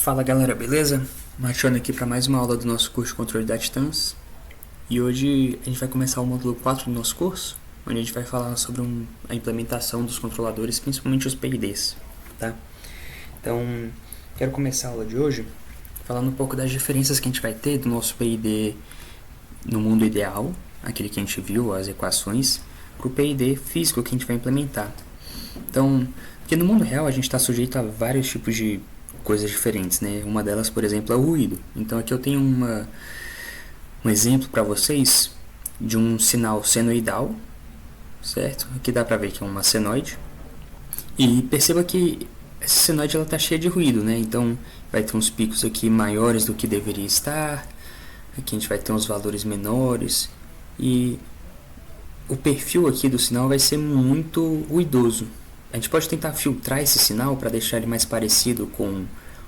Fala galera, beleza? Marchando aqui para mais uma aula do nosso curso de controle da Titãs. E hoje a gente vai começar o módulo 4 do nosso curso, onde a gente vai falar sobre a implementação dos controladores, principalmente os PIDs, tá? Então, quero começar a aula de hoje falando um pouco das diferenças que a gente vai ter do nosso PID no mundo ideal, aquele que a gente viu, as equações, para o PID físico que a gente vai implementar. Então, porque no mundo real a gente está sujeito a vários tipos de coisas diferentes, né? Uma delas, por exemplo, é o ruído. Então aqui eu tenho um exemplo para vocês de um sinal senoidal, certo? Aqui dá para ver que é uma senoide. E perceba que essa senoide ela está cheia de ruído, né? Então vai ter uns picos aqui maiores do que deveria estar. Aqui a gente vai ter uns valores menores. E o perfil aqui do sinal vai ser muito ruidoso. A gente pode tentar filtrar esse sinal para deixar ele mais parecido com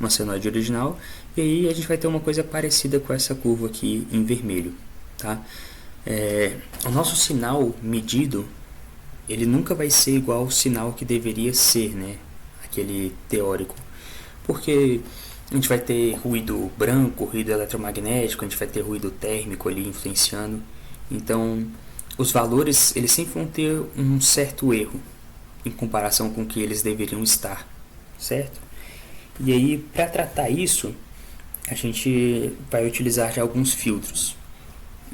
uma senoide original, e aí a gente vai ter uma coisa parecida com essa curva aqui em vermelho, tá? O nosso sinal medido, ele nunca vai ser igual ao sinal que deveria ser, né? Aquele teórico, porque a gente vai ter ruído branco, ruído eletromagnético, a gente vai ter ruído térmico ali influenciando, então os valores eles sempre vão ter um certo erro em comparação com o que eles deveriam estar, certo? E aí, para tratar isso, a gente vai utilizar já alguns filtros.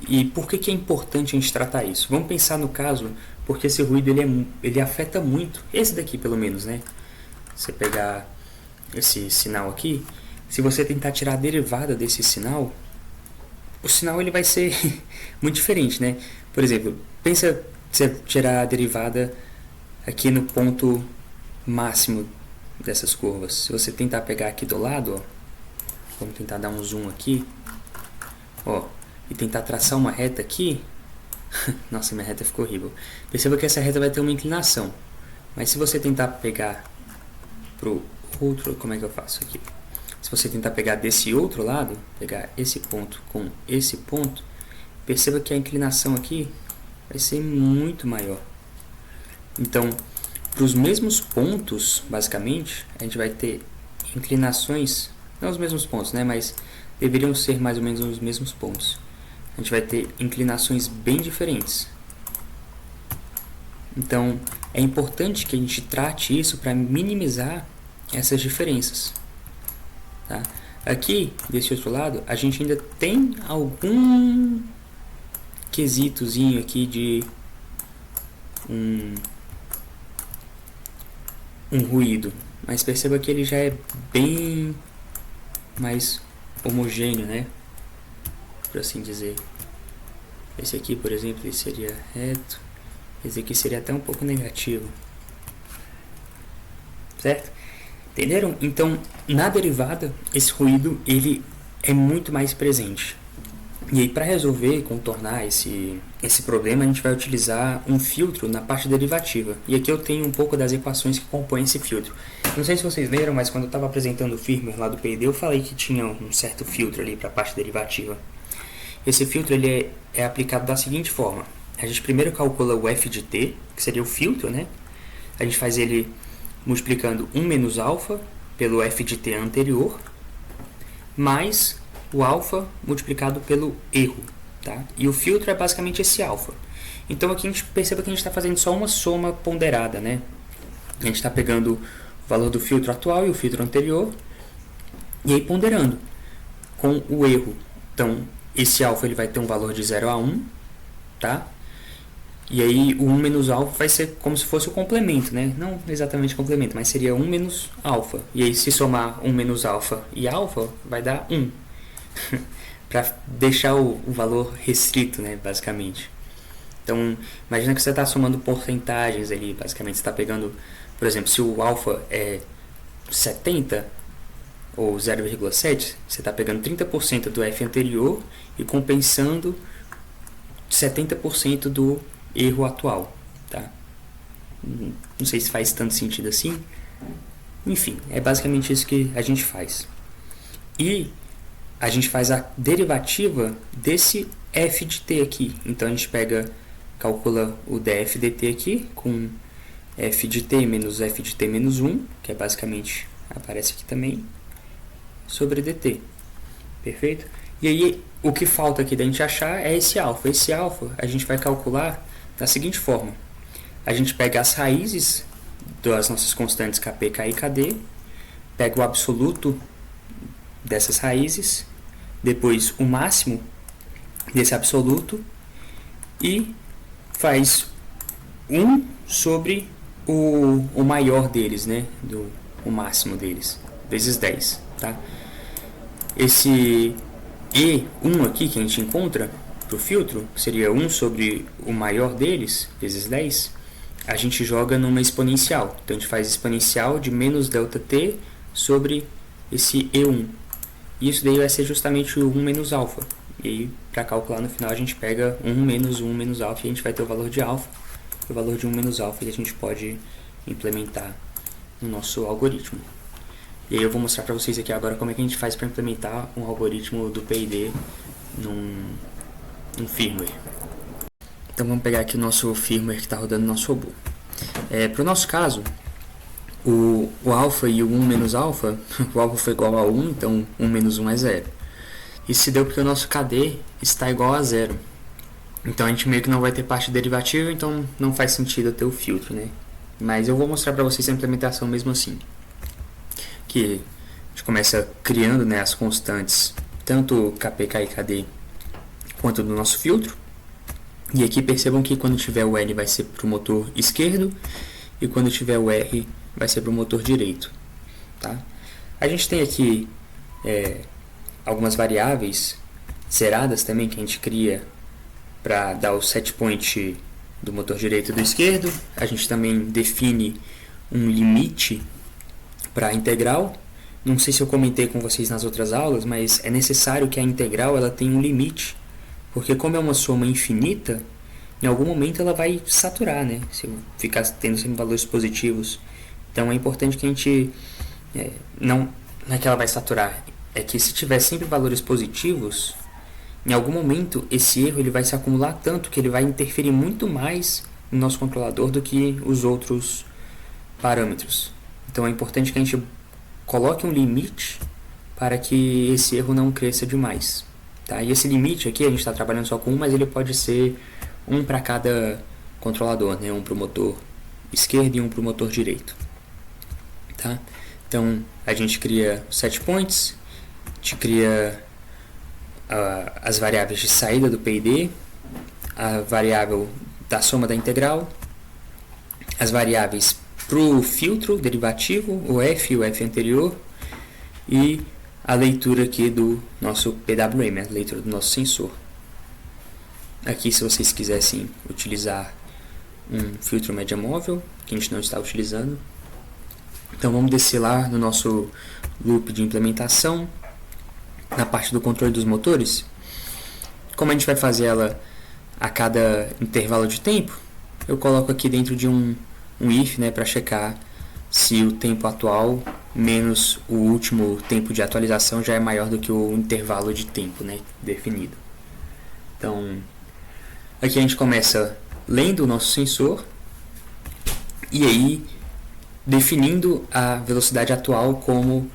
E por que é importante a gente tratar isso? Vamos pensar no caso, porque esse ruído ele afeta muito, esse daqui pelo menos, né? Você pegar esse sinal aqui, se você tentar tirar a derivada desse sinal, o sinal ele vai ser muito diferente, né? Por exemplo, pensa você tirar a derivada aqui no ponto máximo dessas curvas. Se você tentar pegar aqui do lado, ó, vamos tentar dar um zoom aqui, ó, e tentar traçar uma reta aqui. Nossa, minha reta ficou horrível. Perceba que essa reta vai ter uma inclinação, mas se você tentar pegar pro outro, como é que eu faço aqui? Se você tentar pegar desse outro lado, pegar esse ponto com esse ponto, perceba que a inclinação aqui vai ser muito maior. Então, para os mesmos pontos, basicamente, a gente vai ter inclinações, não os mesmos pontos, né, mas deveriam ser mais ou menos os mesmos pontos. A gente vai ter inclinações bem diferentes. Então, é importante que a gente trate isso para minimizar essas diferenças. Tá? Aqui, desse outro lado, a gente ainda tem algum quesitozinho aqui de um ruído, mas perceba que ele já é bem mais homogêneo, né? Por assim dizer. Esse aqui, por exemplo, ele seria reto. Esse aqui seria até um pouco negativo. Certo? Entenderam? Então, na derivada, esse ruído ele é muito mais presente. E aí, para resolver e contornar esse problema, a gente vai utilizar um filtro na parte derivativa. E aqui eu tenho um pouco das equações que compõem esse filtro. Não sei se vocês leram, mas quando eu estava apresentando o firmware lá do PID, eu falei que tinha um certo filtro ali para a parte derivativa. Esse filtro ele é aplicado da seguinte forma. A gente primeiro calcula o f de t, que seria o filtro, né? A gente faz ele multiplicando 1 menos alfa pelo f de t anterior, mais o alfa multiplicado pelo erro, tá? E o filtro é basicamente esse alfa. Então aqui a gente perceba que a gente está fazendo só uma soma ponderada, né? A gente está pegando o valor do filtro atual e o filtro anterior e aí ponderando com o erro. Então esse alfa ele vai ter um valor de 0 a 1, tá? E aí o 1 menos alfa vai ser como se fosse o complemento, né? Não exatamente complemento, mas seria 1 menos alfa. E aí se somar 1 menos alfa e alfa vai dar 1. Para deixar o valor restrito, né, basicamente. Então, imagina que você está somando porcentagens ali, basicamente você está pegando, por exemplo, se o alfa é 70 ou 0,7, você está pegando 30% do f anterior e compensando 70% do erro atual, tá? Não sei se faz tanto sentido assim. Enfim, é basicamente isso que a gente faz. E a gente faz a derivativa desse f de t aqui. Então a gente calcula o df dt aqui com f de t menos f de t menos 1, que é basicamente, aparece aqui também, sobre dt. Perfeito? E aí, o que falta aqui da gente achar é esse alfa. Esse alfa a gente vai calcular da seguinte forma. A gente pega as raízes das nossas constantes kp, k e kd, pega o absoluto dessas raízes, depois o máximo desse absoluto e faz 1 sobre o maior deles, né? O máximo deles, vezes 10, tá? Esse E1 aqui que a gente encontra para o filtro, que seria 1 sobre o maior deles, vezes 10, a gente joga numa exponencial. Então a gente faz exponencial de menos ΔT sobre esse E1. E isso daí vai ser justamente o 1 menos alfa. E aí, para calcular no final, a gente pega 1 menos alfa e a gente vai ter o valor de alfa, o valor de 1 menos alfa, e a gente pode implementar no nosso algoritmo. E aí eu vou mostrar para vocês aqui agora como é que a gente faz para implementar um algoritmo do PID num firmware. Então vamos pegar aqui o nosso firmware que está rodando no nosso robô. Para o nosso caso, o alfa e o 1 menos alfa, o alfa foi igual a 1, então 1 menos 1 é 0. Isso se deu porque o nosso KD está igual a 0. Então a gente meio que não vai ter parte derivativa, então não faz sentido ter o filtro, né? Mas eu vou mostrar para vocês a implementação mesmo assim. Que a gente começa criando, né, as constantes, tanto Kp, K e Kd, quanto do nosso filtro. E aqui percebam que quando tiver o L vai ser para o motor esquerdo e quando tiver o R vai ser para o motor direito. Tá? A gente tem aqui algumas variáveis zeradas também que a gente cria para dar o set point do motor direito e do esquerdo. A gente também define um limite para a integral. Não sei se eu comentei com vocês nas outras aulas, mas é necessário que a integral ela tenha um limite, porque como é uma soma infinita, em algum momento ela vai saturar, né? Se ficar tendo sempre valores positivos. Então é importante que a gente não é que ela vai saturar, é que se tiver sempre valores positivos, em algum momento esse erro ele vai se acumular tanto que ele vai interferir muito mais no nosso controlador do que os outros parâmetros. Então é importante que a gente coloque um limite para que esse erro não cresça demais. Tá? E esse limite aqui, a gente está trabalhando só com um, mas ele pode ser um para cada controlador, né? Um para o motor esquerdo e um para o motor direito. Tá? Então a gente cria set points, a gente cria as variáveis de saída do PID, a variável da soma da integral, as variáveis para o filtro derivativo, o F e o F anterior, e a leitura aqui do nosso PWM, a leitura do nosso sensor. Aqui, se vocês quisessem utilizar um filtro média móvel, que a gente não está utilizando. Então vamos descer lá no nosso loop de implementação, na parte do controle dos motores. Como a gente vai fazer ela a cada intervalo de tempo, eu coloco aqui dentro de um if, né, para checar se o tempo atual menos o último tempo de atualização já é maior do que o intervalo de tempo, né, definido. Então, aqui a gente começa lendo o nosso sensor e aí definindo a velocidade atual como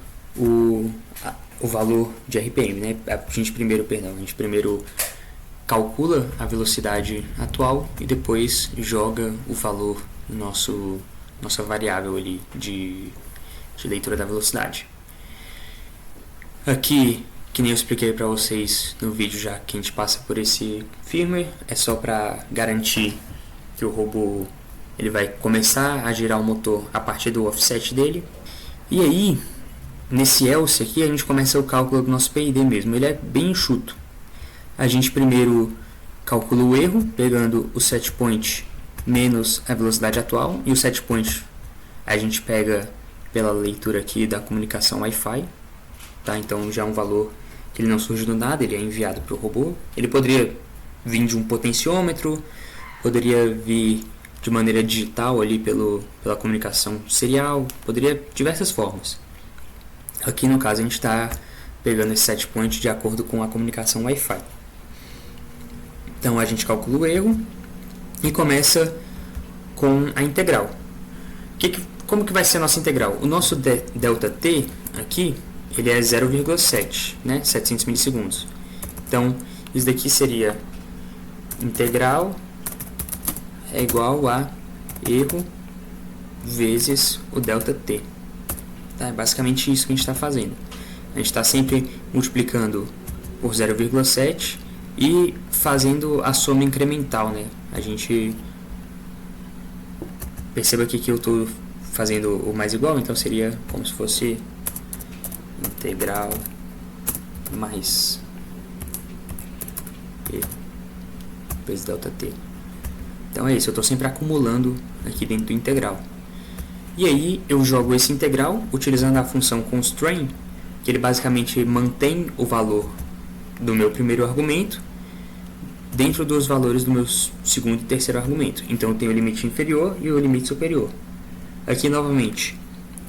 o valor de RPM, né? A gente primeiro calcula a velocidade atual e depois joga o valor no nossa variável ali de leitura da velocidade. Aqui, que nem eu expliquei para vocês no vídeo já que a gente passa por esse firmware, é só para garantir que o robô ele vai começar a girar o motor a partir do offset dele. E aí, nesse else aqui, a gente começa o cálculo do nosso PID mesmo. Ele é bem enxuto. A gente primeiro calcula o erro, pegando o set point menos a velocidade atual. E o set point a gente pega pela leitura aqui da comunicação Wi-Fi. Tá? Então já é um valor que ele não surge do nada, ele é enviado para o robô. Ele poderia vir de um potenciômetro, poderia vir de maneira digital ali pela comunicação serial, poderia de diversas formas. Aqui no caso a gente está pegando esse set point de acordo com a comunicação Wi-Fi. Então a gente calcula o erro e começa com a integral. Como que vai ser a nossa integral? O nosso ΔT aqui, ele é 0,7, né? 700 milissegundos. Então, isso daqui seria integral é igual a erro vezes o ΔT. Tá? É basicamente isso que a gente está fazendo. A gente está sempre multiplicando por 0,7 e fazendo a soma incremental, né? A gente perceba aqui que eu estou fazendo o mais igual, então seria como se fosse integral mais e vezes ΔT. Então é isso, eu estou sempre acumulando aqui dentro do integral. E aí eu jogo esse integral utilizando a função constrain, que ele basicamente mantém o valor do meu primeiro argumento dentro dos valores do meu segundo e terceiro argumento. Então eu tenho o limite inferior e o limite superior. Aqui novamente,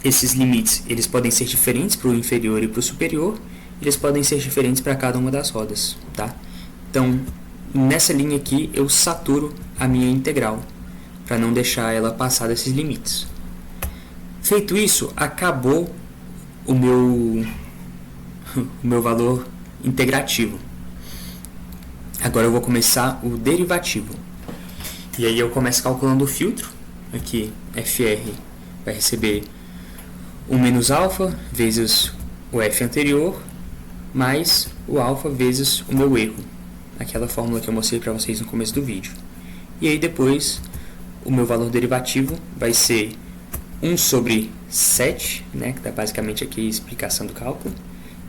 esses limites eles podem ser diferentes para o inferior e para o superior, eles podem ser diferentes para cada uma das rodas, tá? Então nessa linha aqui eu saturo a minha integral para não deixar ela passar desses limites. Feito isso, acabou o meu valor integrativo. Agora eu vou começar o derivativo. E aí eu começo calculando o filtro. Aqui, FR vai receber 1 menos alfa vezes o F anterior, mais o alfa vezes o meu erro. Aquela fórmula que eu mostrei para vocês no começo do vídeo. E aí depois, o meu valor derivativo vai ser 1 sobre 7, né, que está basicamente aqui a explicação do cálculo,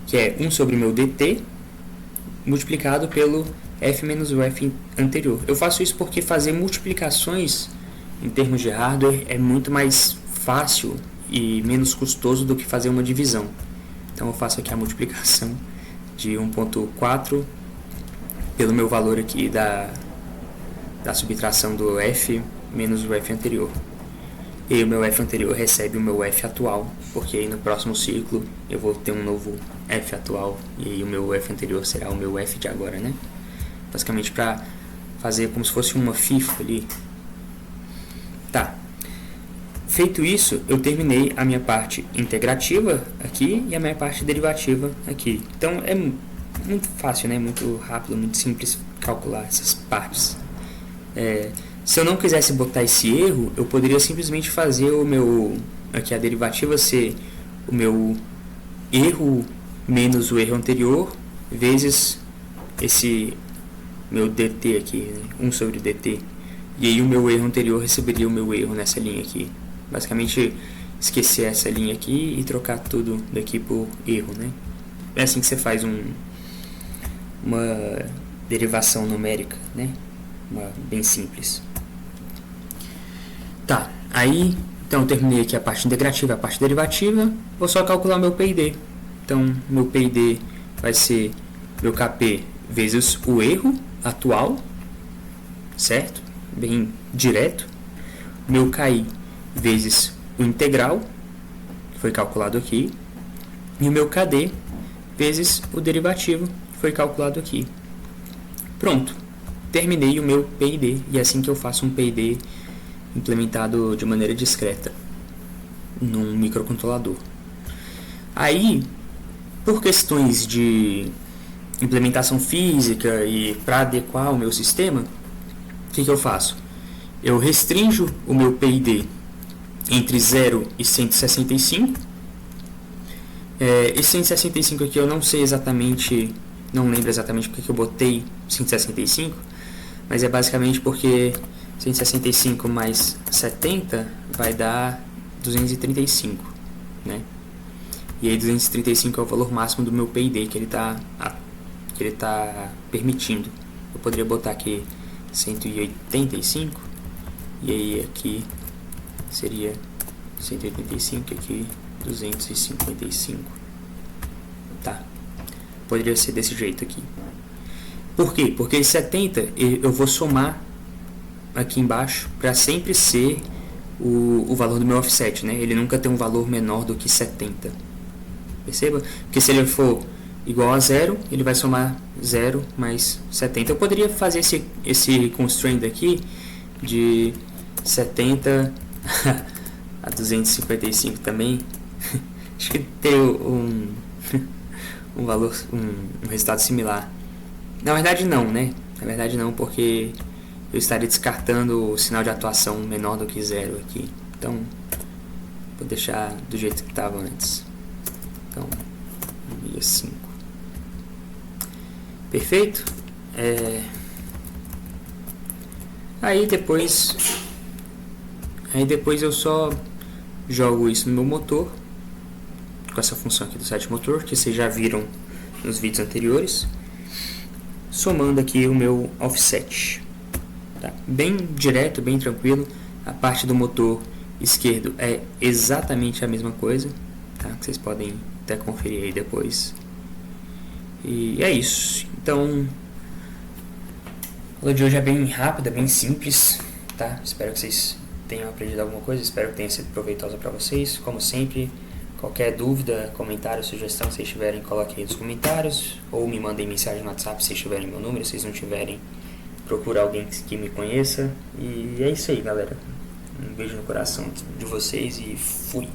que é 1 sobre o meu dt, multiplicado pelo f menos o f anterior. Eu faço isso porque fazer multiplicações em termos de hardware é muito mais fácil e menos custoso do que fazer uma divisão. Então eu faço aqui a multiplicação de 1.4 pelo meu valor aqui da subtração do f menos o f anterior. E aí o meu f anterior recebe o meu f atual, porque aí no próximo ciclo eu vou ter um novo f atual, e aí o meu f anterior será o meu f de agora, né? Basicamente para fazer como se fosse uma FIFO ali. Tá. Feito isso, eu terminei a minha parte integrativa aqui e a minha parte derivativa aqui. Então é muito fácil, né? Muito rápido, muito simples calcular essas partes. Se eu não quisesse botar esse erro, eu poderia simplesmente fazer o meu aqui a derivativa ser o meu erro menos o erro anterior vezes esse meu dt aqui, né? 1 sobre dt. E aí o meu erro anterior receberia o meu erro nessa linha aqui. Basicamente esquecer essa linha aqui e trocar tudo daqui por erro, né? É assim que você faz uma derivação numérica, né? Bem simples. Tá, aí então eu terminei aqui a parte integrativa e a parte derivativa. Vou só calcular meu PID. Então meu PID vai ser meu KP vezes o erro atual, certo? Bem direto. Meu KI vezes o integral, que foi calculado aqui. E o meu KD vezes o derivativo, que foi calculado aqui. Pronto. Terminei o meu PID, e é assim que eu faço um PID implementado de maneira discreta num microcontrolador. Aí, por questões de implementação física e para adequar o meu sistema, o que eu faço? Eu restringo o meu PID entre 0 e 165. Esse 165 aqui eu não sei exatamente, não lembro exatamente porque que eu botei 165, mas é basicamente porque 165 mais 70 vai dar 235, né? E aí 235 é o valor máximo do meu PID que ele está permitindo. Eu poderia botar aqui 185, e aí aqui seria 185, aqui 255. Tá. Poderia ser desse jeito aqui. Por quê? Porque 70 eu vou somar aqui embaixo para sempre ser o valor do meu offset, né? Ele nunca tem um valor menor do que 70. Perceba? Porque se ele for igual a 0, ele vai somar 0 mais 70. Eu poderia fazer esse constraint aqui de 70 a 255 também. Acho que teria um valor, um resultado similar. Na verdade não, né? Na verdade não, porque eu estaria descartando o sinal de atuação menor do que 0 aqui. Então, vou deixar do jeito que estava antes. Então, 1,5. Perfeito? Aí depois eu só jogo isso no meu motor, com essa função aqui do set motor, que vocês já viram nos vídeos anteriores, somando aqui o meu offset. Tá? Bem direto, bem tranquilo. A parte do motor esquerdo é exatamente a mesma coisa, tá? Que vocês podem até conferir aí depois. E é isso. Então, a aula de hoje é bem rápida, bem simples, tá? Espero que vocês tenham aprendido alguma coisa, espero que tenha sido proveitosa para vocês. Como sempre, qualquer dúvida, comentário, sugestão, se vocês tiverem, coloquem aí nos comentários, ou me mandem mensagem no WhatsApp se vocês tiverem meu número, se vocês não tiverem, procura alguém que me conheça. E é isso aí, galera. Um beijo no coração de vocês e fui!